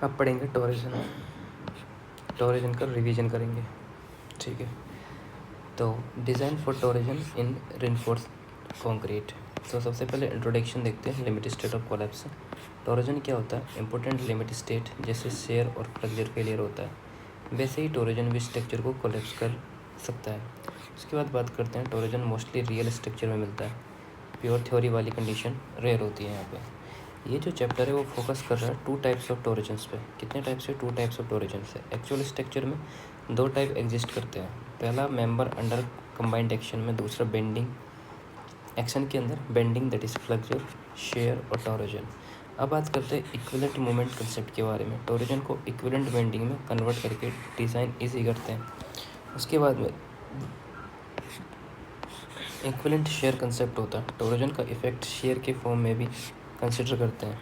अब पढ़ेंगे टोरेजन का रिवीजन करेंगे, ठीक है। तो design for torsion in reinforced concrete. तो सबसे पहले इंट्रोडक्शन देखते हैं, limit state of collapse. Torsion क्या होता है? इंपॉर्टेंट लिमिट स्टेट, जैसे शेयर और फ्लेक्सर फेलियर होता है वैसे ही टोरेजन भी स्ट्रक्चर को कोलैप्स कर सकता है। उसके बाद बात करते हैं, टोरेजन मोस्टली रियल स्ट्रक्चर में मिलता है, प्योर थ्योरी वाली कंडीशन रेयर होती है यहाँ पे। ये जो चैप्टर है वो फोकस कर रहा है टू टाइप्स ऑफ टोरेजन्स पे। कितने टाइप्स है? टू टाइप्स ऑफ टोरेजन्स है। एक्चुअल स्ट्रक्चर में दो टाइप एग्जिस्ट करते हैं, पहला मेंबर अंडर कंबाइंड एक्शन में, दूसरा बेंडिंग एक्शन के अंदर, bending that is flexor, share और टोरेजन। अब बात करते हैं इक्विवेलेंट मूवमेंट कंसेप्ट के बारे में। टोरेजन को इक्विवेलेंट बेंडिंग में कन्वर्ट करके डिज़ाइन ईजी करते हैं। उसके बाद में इक्विवेलेंट शेयर कंसेप्ट होता है, टोरेजन का इफेक्ट शेयर के फॉर्म में भी कंसिडर करते हैं।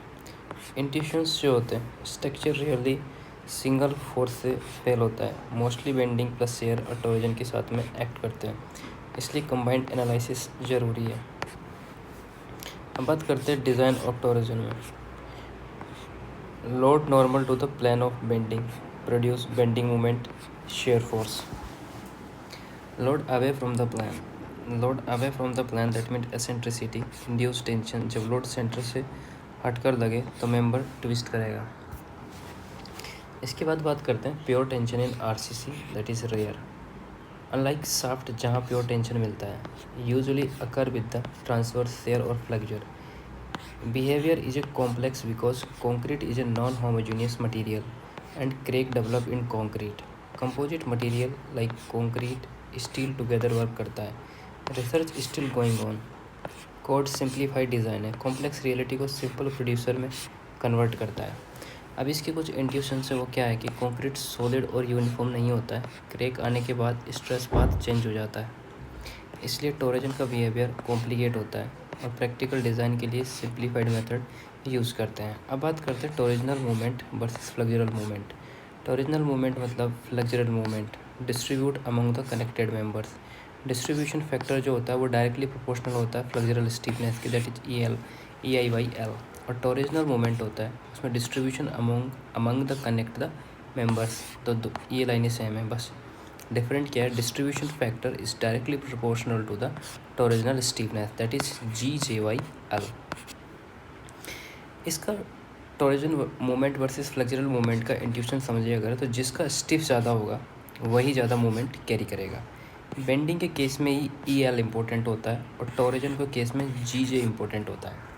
इंट्यूशंस जो होते हैं, स्ट्रक्चर रियली सिंगल फोर्स से फेल होता है, मोस्टली बेंडिंग प्लस शेयर और टोरेजन के साथ में एक्ट करते हैं, इसलिए कंबाइंड एनालिसिस ज़रूरी है। अब बात करते हैं डिज़ाइन ऑफ टोरेजन में। Load normal to the plane of bending produce bending moment shear force. Load away from the plane that mean eccentricity induce tension. जब लोड सेंटर से हटकर लगे तो मेंबर ट्विस्ट करेगा। इसके बाद बात करते हैं pure tension in RCC that is rare. Unlike shaft जहाँ प्योर टेंशन मिलता है, usually occur with the transverse shear और flexure. Behaviour is a complex because concrete is a non-homogeneous material and crack develop in concrete. Composite material like concrete, steel together work करता है। Research still going on. Code simplified design है, complex reality को simple producer में convert करता है। अब इसके कुछ इंट्यूशंस है, वो क्या है कि कंक्रीट सॉलिड और यूनिफॉर्म नहीं होता है, क्रैक आने के बाद स्ट्रेस पाथ चेंज हो जाता है, इसलिए टोरेजन का बिहेवियर कॉम्प्लिकेट होता है और प्रैक्टिकल डिज़ाइन के लिए सिंप्लीफाइड मेथड यूज़ करते हैं। अब बात करते हैं torsional movement versus flexural movement. Torsional movement मतलब flexural movement distribute among the connected members. Distribution factor जो होता है वो डायरेक्टली प्रोपोर्शनल होता है फ्लेक्सुरल स्टिफनेस के, दैट इज EI/L। और टोरिजिनल मूवमेंट होता है उसमें distribution among the connect the members. तो ये लाइनें सेम है, बस डिफरेंट क्या है, distribution factor is directly proportional to the torsional stiffness that is GJ/L। इसका टोरिजन मूवमेंट वर्सेस फ्लेक्सुरल मूवमेंट का इंट्यूशन समझिए अगर, तो जिसका स्टिफ ज़्यादा होगा वही ज़्यादा मूवमेंट कैरी करेगा। बेंडिंग के केस में ही EL इम्पोर्टेंट होता है और टोरिजन के केस में GJ इम्पोर्टेंट होता है।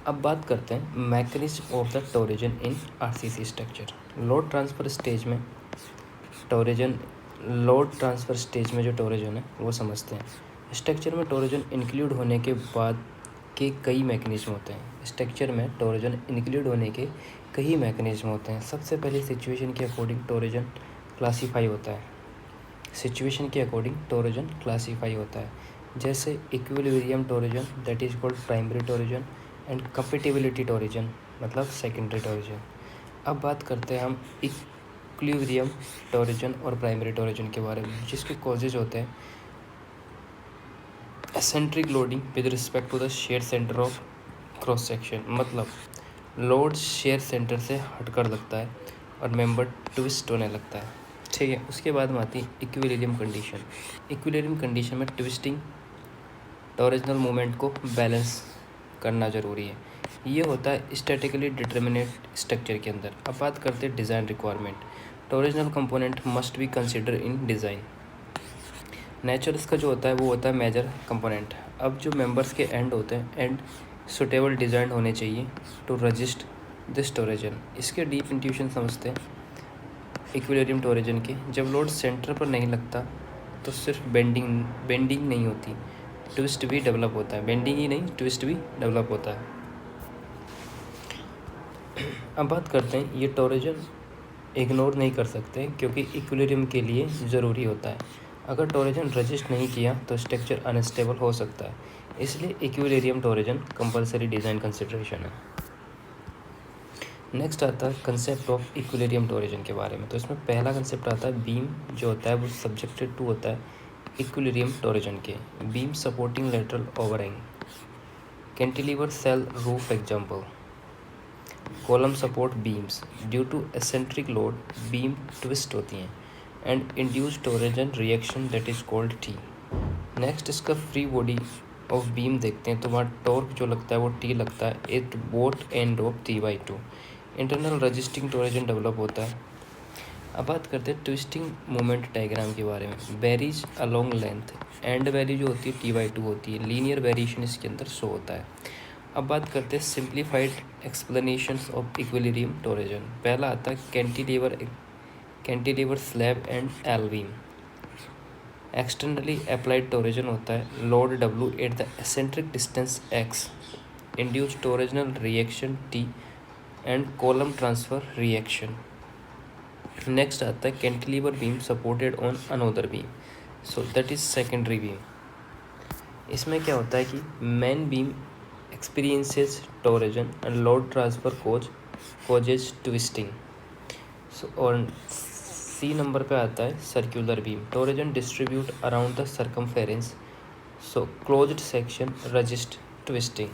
अब बात करते हैं mechanism of the torsion in RCC structure. Load transfer stage में जो टोरिजन है वो समझते हैं। स्ट्रक्चर में टोरिजन इंक्लूड होने के बाद के कई मैकेनिज्म होते हैं। स्ट्रक्चर में टोरिजन इंक्लूड होने के कई मैकेनिज्म होते हैं। सबसे पहले सिचुएशन के अकॉर्डिंग टोरिजन क्लासीफाई होता है। जैसे equilibrium torsion that is called primary torsion and compatibility torsion मतलब सेकेंडरी टोरिजन। अब बात करते हैं हम इक्विलिब्रियम टोरिजन और प्राइमरी टोरिजन के बारे में, जिसके कॉजेज होते हैं eccentric loading with respect to the shear centre of cross section, मतलब लोड शेयर सेंटर से हटकर लगता है और मेंबर ट्विस्ट होने लगता है, ठीक है। उसके बाद में आती है इक्विलिब्रियम कंडीशन। इक्विलिब्रियम कंडीशन में ट्विस्टिंग टोरिजिनल मूवमेंट को बैलेंस करना ज़रूरी है। ये होता है स्टैटिकली डिटर्मिनेट स्ट्रक्चर के अंदर। अब बात करते हैं design requirement. Torsional component must be consider in design. Nature इसका जो होता है वो होता है मेजर कंपोनेंट। अब जो मेंबर्स के एंड होते हैं, एंड सुटेबल डिज़ाइन होने चाहिए टू रजिस्ट दिस टोरिजन। इसके डीप इंट्यूशन समझते हैं इक्विलिब्रियम टोरिजन के। जब लोड सेंटर पर नहीं लगता तो सिर्फ बेंडिंग नहीं होती, ट्विस्ट भी डेवलप होता है। बेंडिंग ही नहीं, ट्विस्ट भी डेवलप होता है। अब बात करते हैं, ये टोरिजन इग्नोर नहीं कर सकते क्योंकि इक्विलिब्रियम के लिए ज़रूरी होता है। अगर टोरिजन रजिस्ट नहीं किया तो स्ट्रक्चर अनस्टेबल हो सकता है, इसलिए इक्विलिब्रियम टोरिजन कंपलसरी डिज़ाइन कंसिडरेशन है। नेक्स्ट आता है कंसेप्ट ऑफ इक्विलिब्रियम टोरिजन के बारे में। तो इसमें पहला कंसेप्ट आता है बीम जो होता है वो सब्जेक्टेड टू होता है इक्विलिब्रियम टोरिजन के। Beam supporting lateral overhang, cantilever shell roof example. Column support beams, due to eccentric load beam twist होती हैं and induce torsion reaction that is called T. Next इसका फ्री बॉडी ऑफ बीम देखते हैं तो वहाँ torque जो लगता है वो टी लगता है at both end of T/2। Internal resisting torsion develop होता है। अब बात करते हैं ट्विस्टिंग मोमेंट डायग्राम के बारे में। Varies along length, and value जो होती है T/2 होती है, लीनियर वेरिएशन इसके अंदर शो होता है। अब बात करते हैं simplified explanations of equilibrium torsion. पहला आता है cantilever slab and L beam. Externally applied torsion होता है load W at the eccentric distance x, induce torsional reaction T and column transfer reaction. Next आता है cantilever beam supported on another beam, so that is secondary beam. इसमें क्या होता है कि main beam experiences torsion and load transfer causes twisting. So और C number पे आता है circular beam, torsion distribute around the circumference, so closed section resist twisting.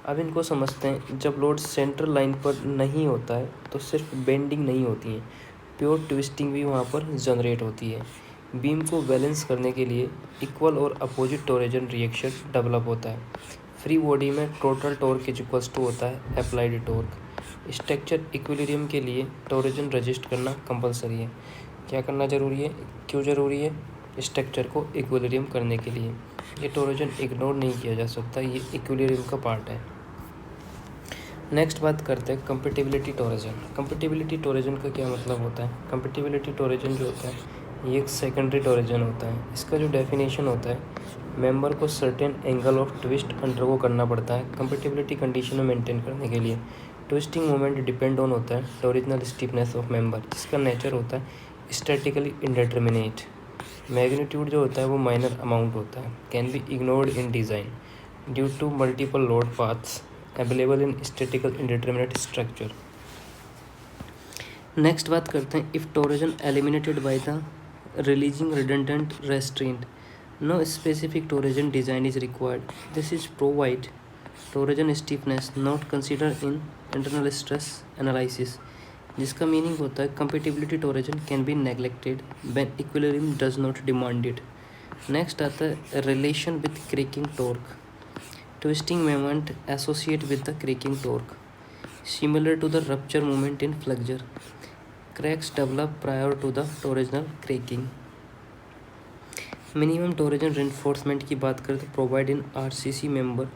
अब इनको समझते हैं। जब लोड सेंट्रल लाइन पर नहीं होता है तो सिर्फ बेंडिंग नहीं होती है, प्योर ट्विस्टिंग भी वहाँ पर जनरेट होती है। बीम को बैलेंस करने के लिए इक्वल और अपोजिट टोरेजन रिएक्शन डेवलप होता है। फ्री बॉडी में total torque is equals to होता है अप्लाइड टॉर्क। स्ट्रक्चर इक्विलिब्रियम के लिए टोरेजन रजिस्ट करना कंपलसरी है। क्या करना ज़रूरी है, क्यों ज़रूरी है? स्ट्रक्चर को इक्विलिब्रियम करने के लिए। ये टोरेजन इग्नोर नहीं किया जा सकता, ये इक्विलिब्रियम का पार्ट है। नेक्स्ट बात करते हैं कंपेटिबिलिटी टोरेजन। कंपेटिबिलिटी टोरेजन का क्या मतलब होता है? कंपेटिबिलिटी टोरेजन जो होता है ये एक सेकेंडरी टोरेजन होता है। इसका जो डेफिनेशन होता है, मेंबर को certain angle of twist undergo करना पड़ता है कंपेटिबिलिटी कंडीशन में मेंटेन करने के लिए। ट्विस्टिंग मोमेंट डिपेंड ऑन होता है टोरिजिनल स्टिफनेस ऑफ मेंबर, जिसका नेचर होता है स्टैटिकली इंडेटर्मिनेट। मैग्नीट्यूड जो होता है वो माइनर अमाउंट होता है, can be ignored in design due to multiple load paths available in statical indeterminate structure. Next बात करते हैं if torsion eliminated by the releasing redundant restraint, no specific torsion design is required, this is provide torsion stiffness not consider in internal stress analysis, जिसका meaning होता है compatibility torsion can be neglected when equilibrium does not demand it. Next आता है relation with cracking torque, twisting moment associate with the cracking torque similar to the rupture moment in flexure, cracks develop prior to the torsional cracking. Minimum torsion reinforcement की बात करें तो provide in RCC member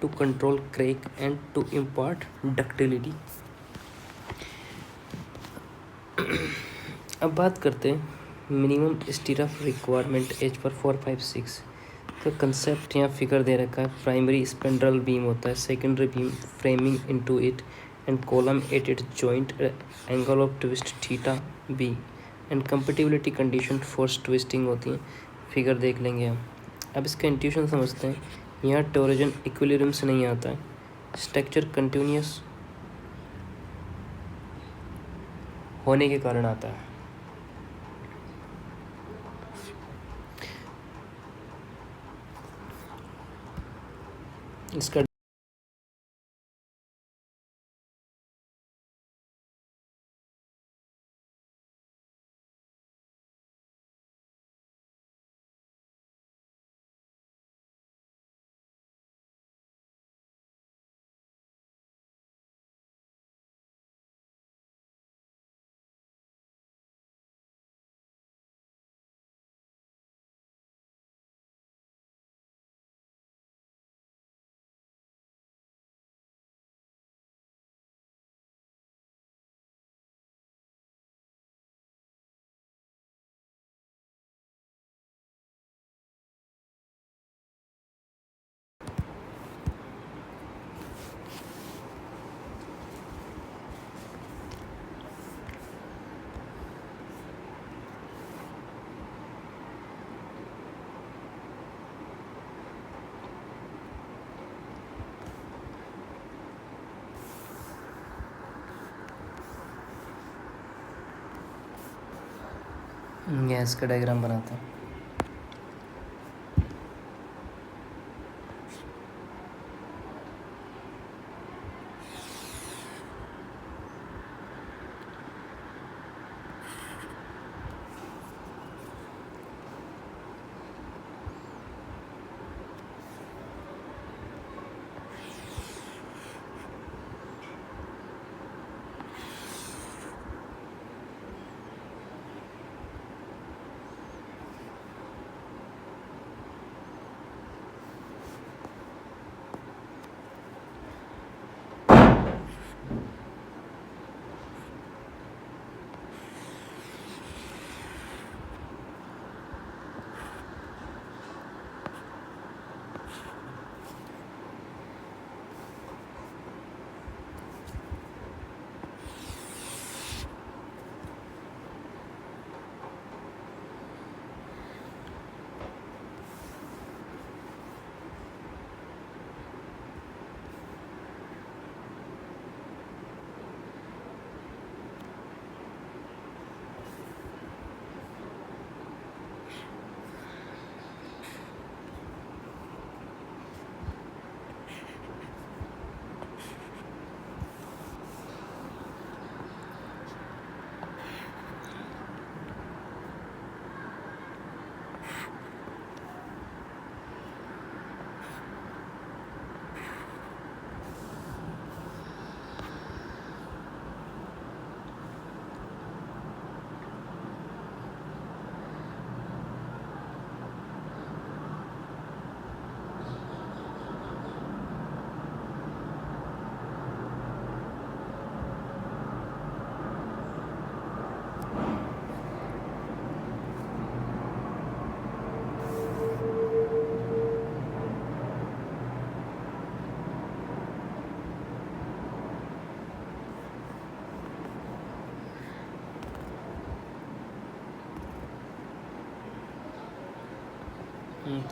to control crack and to impart ductility. अब बात करते हैं minimum स्टीरअप requirement as per 456 का concept यहाँ फिगर दे रखा है। प्राइमरी स्पेंड्रल बीम होता है, secondary beam framing into it and column at its joint angle of twist theta b and compatibility condition force twisting होती हैं, फिगर देख लेंगे हम। अब इसका इंट्यूशन समझते हैं। यहाँ टोरेजन इक्विलिब्रियम से नहीं आता है, स्ट्रक्चर कंटिन्यूस होने के कारण आता है। इसका गैस का डायग्राम बनाते हैं।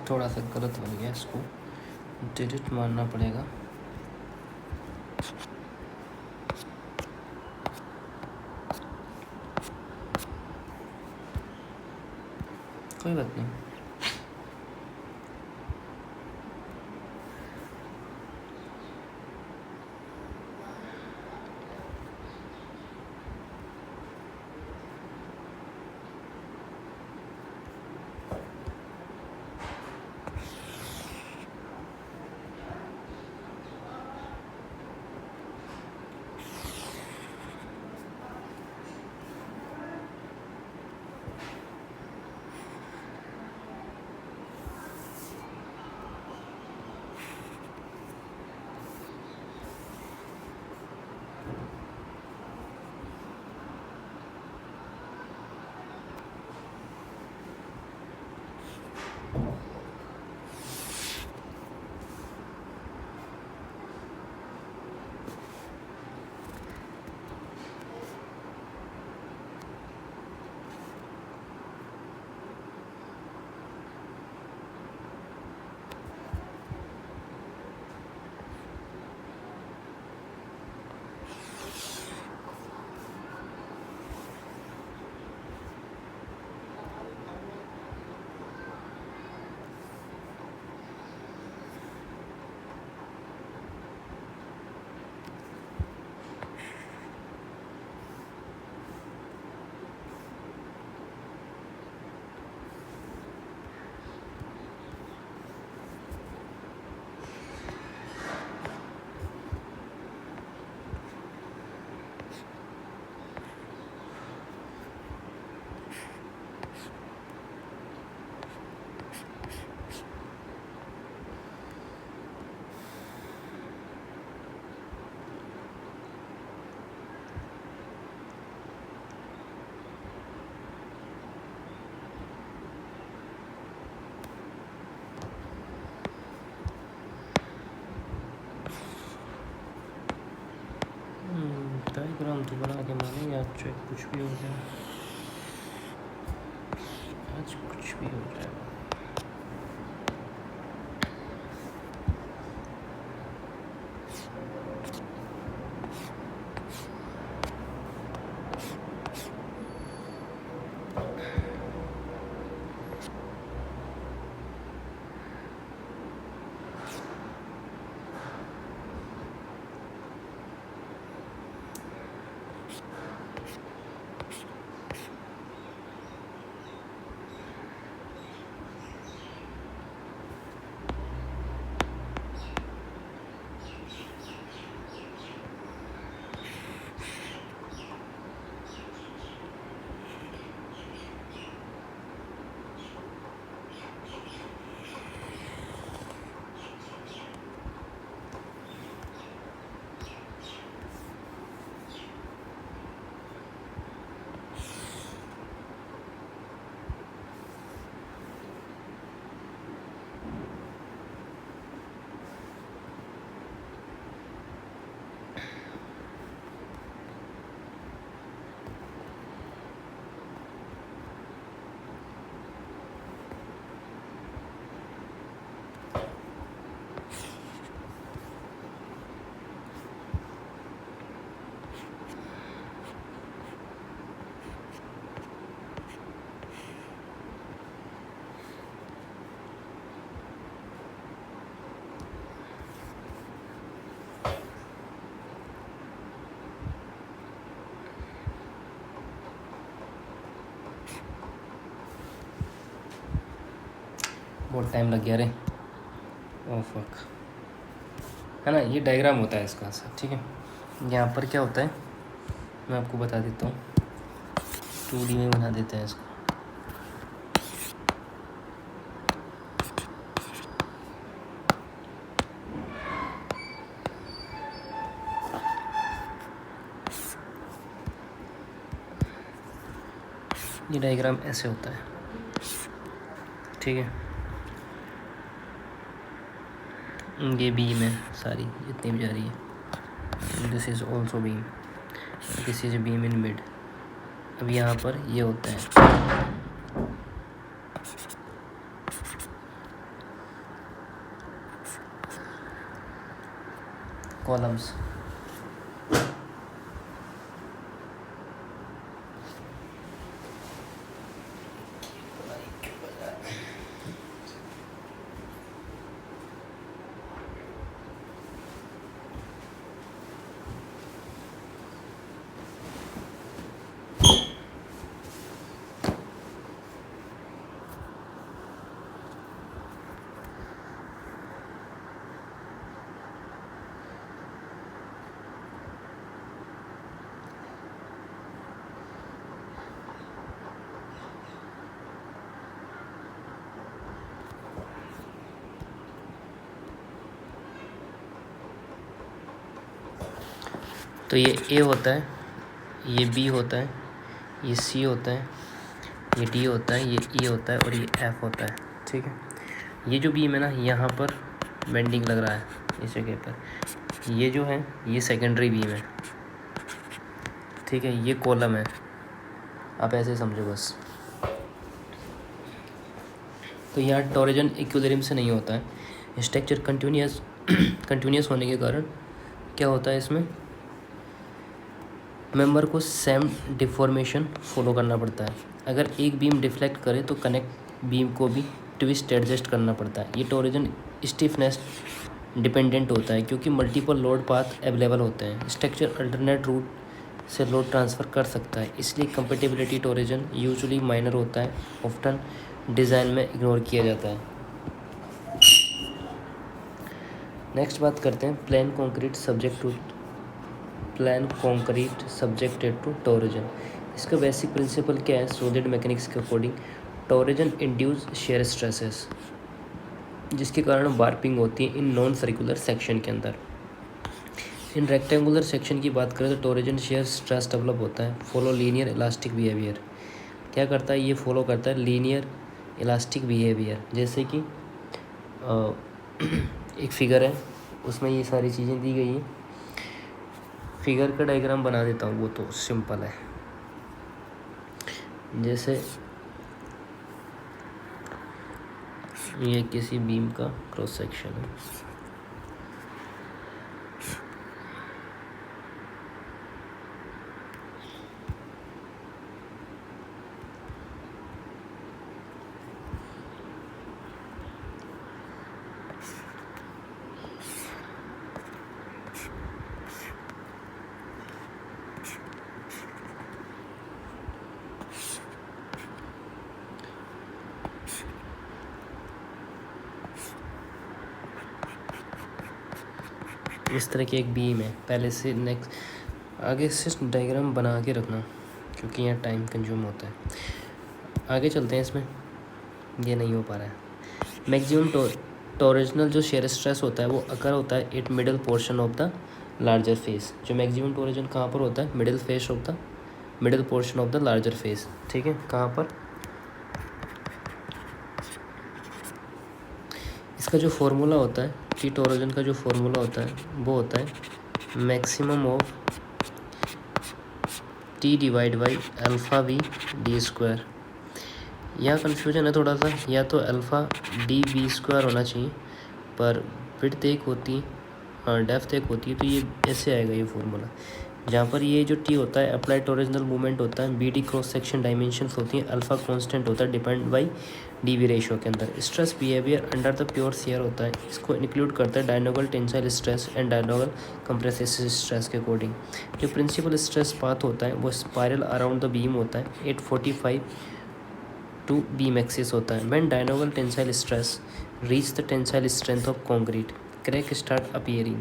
थोड़ा सा गलत हो गया, इसको डिलीट मारना पड़ेगा। कोई बात नहीं। डायग्राम तो बना के मानेंगे आज, चाहे कुछ भी हो जाए, आज कुछ भी हो जाए। बहुत टाइम लग गया रे। ओह फक, है ना, ये डायग्राम होता है इसका सब, ठीक है। यहाँ पर क्या होता है मैं आपको बता देता हूँ, 2D में बना देते हैं इसको। ये डायग्राम ऐसे होता है, ठीक है। ये बीम है सारी जितनी भी जा रही है, this is also beam, this is beam in mid. अब यहाँ पर ये होता है, कॉलम्स। तो ये ए होता है, ये बी होता है, ये सी होता है, ये डी होता है, ये ई होता है और ये एफ होता है। ठीक है, ये जो बीम है ना, यहाँ पर बेंडिंग लग रहा है इस जगह पर। ये जो है ये सेकेंडरी बीम है। ठीक है, ये कॉलम है। आप ऐसे समझो बस। तो यहाँ टॉरिजन इक्विलिब्रियम से नहीं होता है। स्ट्रक्चर कंटिन्यूस होने के कारण क्या होता है, इसमें मेंबर को सेम डिफॉर्मेशन फॉलो करना पड़ता है। अगर एक बीम डिफ्लेक्ट करे तो कनेक्ट बीम को भी ट्विस्ट एडजस्ट करना पड़ता है। ये टॉरिजन स्टिफनेस डिपेंडेंट होता है क्योंकि मल्टीपल लोड पाथ अवेलेबल होते हैं। स्ट्रक्चर अल्टरनेट रूट से लोड ट्रांसफ़र कर सकता है, इसलिए कंपेटिबिलिटी टॉरिजन यूजुअली माइनर होता है, ऑफ्टन डिज़ाइन में इग्नोर किया जाता है। नेक्स्ट बात करते हैं प्लेन कंक्रीट सब्जेक्टेड टू टॉरिजन। इसका बेसिक प्रिंसिपल क्या है? सॉलिड मैकेनिक्स के अकॉर्डिंग टॉरिजन इंड्यूस शेयर स्ट्रेसेस, जिसके कारण वार्पिंग होती है इन नॉन सर्कुलर सेक्शन के अंदर। इन रेक्टेंगुलर सेक्शन की बात करें तो टॉरिजन शेयर स्ट्रेस डेवलप होता है, फॉलो लीनियर इलास्टिक बिहेवियर। क्या करता है? ये फॉलो करता है लीनियर इलास्टिक बिहेवियर। जैसे कि एक फिगर है, उसमें ये सारी चीज़ें दी गई हैं। फिगर का डायग्राम बना देता हूँ, वो तो सिंपल है। जैसे ये किसी बीम का क्रॉस सेक्शन है। इस तरह की एक बीम है। पहले से नेक्स्ट आगे से डायग्राम बना के रखना क्योंकि यहाँ टाइम कंज्यूम होता है। आगे चलते हैं, इसमें ये नहीं हो पा रहा है। मैक्सिमम टॉरिजनल जो शेयर स्ट्रेस होता है वो अकर होता है eight middle portion of the larger face. जो मैक्सिमम टॉरिजन कहाँ पर होता है? Middle portion of the larger face. ठीक है, कहाँ पर? इसका जो फॉर्मूला होता है टी टॉरिजन का, जो फॉर्मूला होता है वो होता है maximum of T divide by alpha V D square. यहाँ कन्फ्यूजन है थोड़ा सा, या तो अल्फ़ा डी वी स्क्वायर होना चाहिए, पर विड्थ एक होती और डेप्थ एक होती है, तो ये ऐसे आएगा ये फॉर्मूला। जहाँ पर ये जो टी होता है अप्लाइड टॉरिजनल मूवमेंट होता है, B D cross section dimensions होती हैं, अल्फ़ा कांस्टेंट होता है depend by D V ratio के अंदर। Stress behaviour under the pure shear होता है, इसको इंक्लूड करता है diagonal tensile stress and diagonal compressive stress के अकॉर्डिंग। जो प्रिंसिपल स्ट्रेस पाथ होता है वो स्पायरल अराउंड द बीम होता है, 845 टू बीम एक्सिस होता है। When diagonal tensile stress reach the tensile strength of concrete, crack start appearing.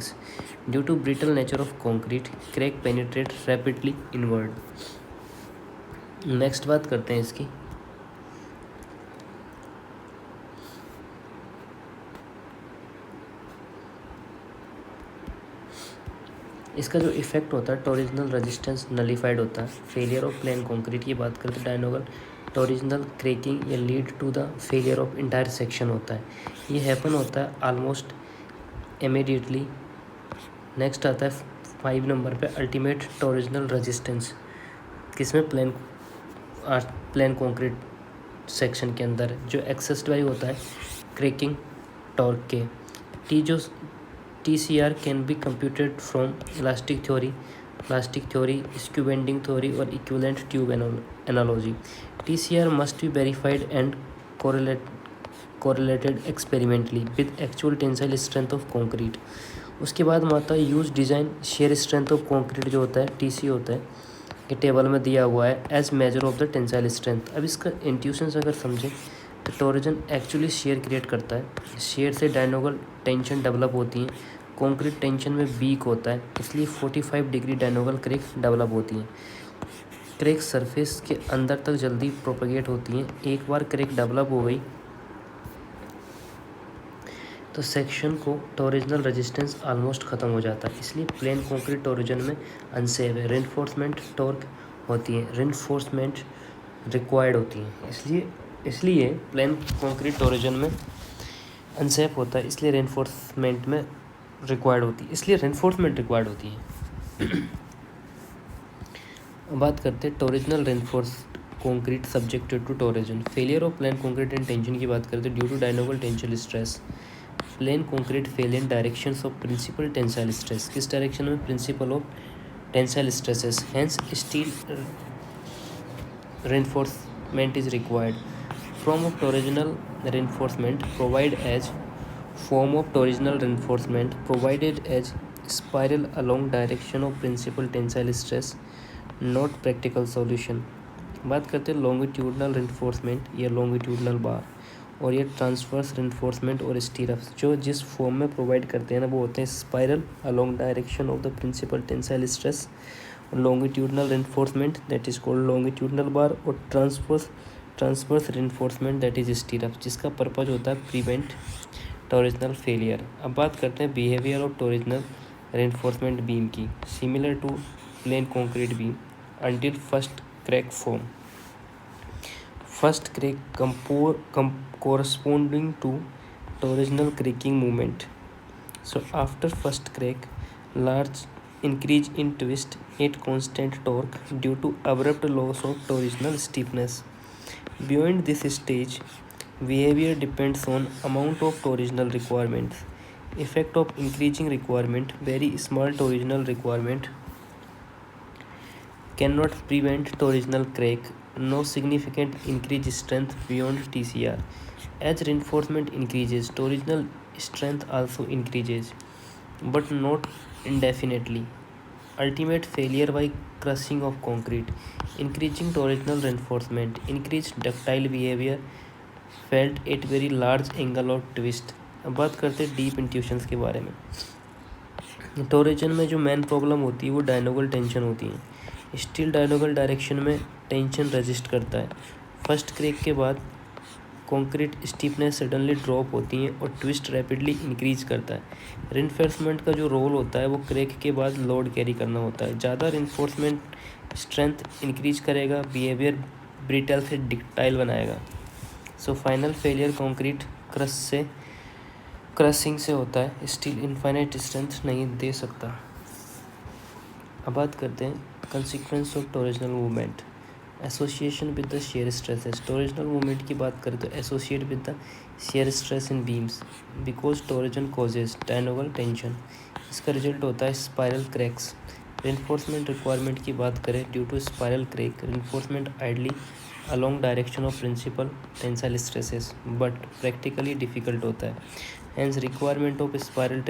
Due to brittle nature of concrete, crack penetrate rapidly inward. Next बात करते हैं इसकी। इसका जो इफेक्ट होता है टॉरिजनल रेजिस्टेंस नलिफाइड होता है, फेलियर ऑफ प्लेन कंक्रीट की बात करते हैं डायनोगल टॉरिजनल क्रैकिंग या lead to the failure of entire section होता है। ये हैपन होता है ऑलमोस्ट इमीडिएटली। नेक्स्ट आता है 5 नंबर पे अल्टीमेट टॉरिजनल रेजिस्टेंस, किसमें? प्लेन कंक्रीट सेक्शन के अंदर जो एक्सेस्ड बाई होता है क्रैकिंग टॉर्क के। टी जो TCR can be computed from elastic theory, plastic theory, skew bending theory, or equivalent tube analogy. TCR must be verified and correlated experimentally with actual tensile strength of concrete. उसके बाद में आता है use design shear strength of concrete जो होता है TC होता है, ये टेबल में दिया हुआ है as measure of the tensile strength. अब इसका इंट्यूशंस अगर समझें तो टोरिजन एक्चुअली शेयर क्रिएट करता है, शेयर से डायनोगल टेंशन डेवलप होती है, कंक्रीट टेंशन में वीक होता है, इसलिए 45 डिग्री डायनोगल क्रेक डेवलप होती हैं। क्रेक सरफेस के अंदर तक जल्दी प्रोपगेट होती हैं। एक बार क्रेक डेवलप हो गई तो सेक्शन को टोरिजनल रेजिस्टेंस ऑलमोस्ट ख़त्म हो जाता है, इसलिए प्लेन कंक्रीट टोरिजन में अनसेफ है। रेनफोर्समेंट टॉर्क होती है, रेनफोर्समेंट रिक्वायर्ड होती हैं, इसलिए प्लेन कंक्रीट टोरिजन में अनसेफ होता है, इसलिए रेनफोर्समेंट में रिक्वायर्ड होती है। अब बात करते हैं torsional reinforced concrete subjected to torsion. Failure of plain concrete and tension की बात करते हैं due to diagonal tension stress. Plain concrete fail in directions of principal tensile stress. किस डायरेक्शन में? Principal of tensile stresses, hence steel reinforcement is required. Form of torsional reinforcement provided as spiral along direction of principal tensile stress, not practical solution. बात करते हैं longitudinal reinforcement या longitudinal बार, और ये transverse reinforcement और stirrups जो जिस form में प्रोवाइड करते हैं ना वो होते हैं spiral along direction of the principal tensile stress, longitudinal reinforcement that is called longitudinal bar, और transverse reinforcement that is stirrup, जिसका पर्पज होता है प्रिवेंट टोरिजनल फेलियर। अब बात करते हैं behaviour of torsional reinforcement beam की, similar to plain concrete beam until first crack form. First crack corresponding to torsional cracking movement. So after first crack, large increase in twist at constant torque due to abrupt loss of torsional stiffness. Beyond this stage, behavior depends on amount of torsional requirements. Effect of increasing requirement, very small torsional requirement cannot prevent torsional crack. No significant increase strength beyond TCR. As reinforcement increases, torsional strength also increases, but not indefinitely. Ultimate failure by crushing of concrete. Increasing torsional reinforcement, increased ductile behavior felt at very large angle of twist. अब बात करते हैं deep intuitions के बारे में। टोरिजन में जो main problem होती है वो डायनोगल टेंशन होती है। स्टील डायनोगल डायरेक्शन में टेंशन रेजिस्ट करता है। फर्स्ट क्रैक के बाद कंक्रीट स्टीफनेस सडनली ड्रॉप होती है और ट्विस्ट रैपिडली इंक्रीज करता है। रिइंफोर्समेंट का जो रोल होता है वो क्रैक के बाद लोड कैरी करना होता है। ज़्यादा रिइंफोर्समेंट स्ट्रेंथ इंक्रीज करेगा, बिहेवियर ब्रिटल से डिक्टाइल बनाएगा। So final failure concrete crushing से होता है। स्टील इनफाइनाइट स्ट्रेंथ नहीं दे सकता। अब बात करते हैं consequence of torsional movement, association with the shear stresses. Torsional movement की बात करें तो associate with the shear stress in beams because torsion causes diagonal tension. इसका रिजल्ट होता है स्पाइरल क्रैक्स। रेनफोर्समेंट रिक्वायरमेंट की बात करें due to spiral crack, reinforcement ideally along direction of principal tensile stresses but practically difficult होता है। Hence requirement of spiral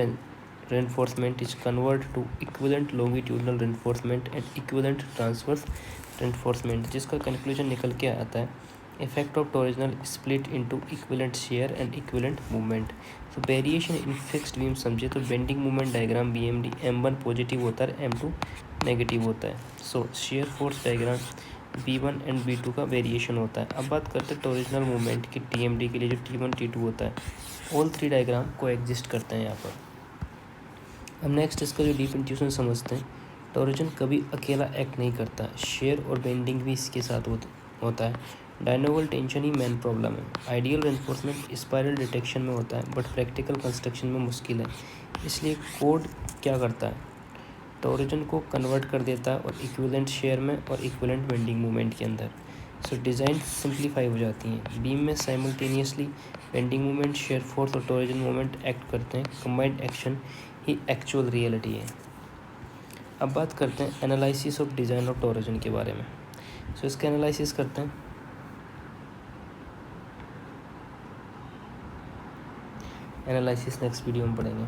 reinforcement is converted to equivalent longitudinal reinforcement and equivalent transverse reinforcement, जिसका conclusion निकल के आता है effect of torsional split into equivalent shear and equivalent movement. So variation in fixed beam समझे तो bending moment diagram BMD M1 positive होता है, M2 negative होता है। So shear force diagram B1 and B2 का वेरिएशन होता है। अब बात करते हैं टोरिजनल मूवमेंट की TMD के लिए जो T1 T2 होता है। ऑल थ्री डायग्राम को एग्जिस्ट करते हैं यहाँ पर। अब नेक्स्ट इसका जो डीप इंट्यूशन समझते हैं। टोरिजन कभी अकेला एक्ट नहीं करता, शेयर और बेंडिंग भी इसके साथ होता है। डायनोगल टेंशन ही मेन प्रॉब्लम है। आइडियल रेनफोर्समेंट स्पाइरल डिटेक्शन में होता है बट प्रैक्टिकल कंस्ट्रक्शन में मुश्किल है। इसलिए कोड क्या करता है, टोरिजन को कन्वर्ट कर देता है और इक्विवेलेंट शेयर में और इक्विवेलेंट बेंडिंग मूवमेंट के अंदर। सो डिज़ाइन सिंप्लीफाई हो जाती हैं। बीम में simultaneously bending moment, shear force और टॉर्जन मोमेंट एक्ट करते हैं। कंबाइंड एक्शन ही एक्चुअल रियलिटी है। अब बात करते हैं analysis of design of torsion के बारे में। सो इसका एनालिसिस करते हैं। एनालिसिस नेक्स्ट वीडियो में पढ़ेंगे।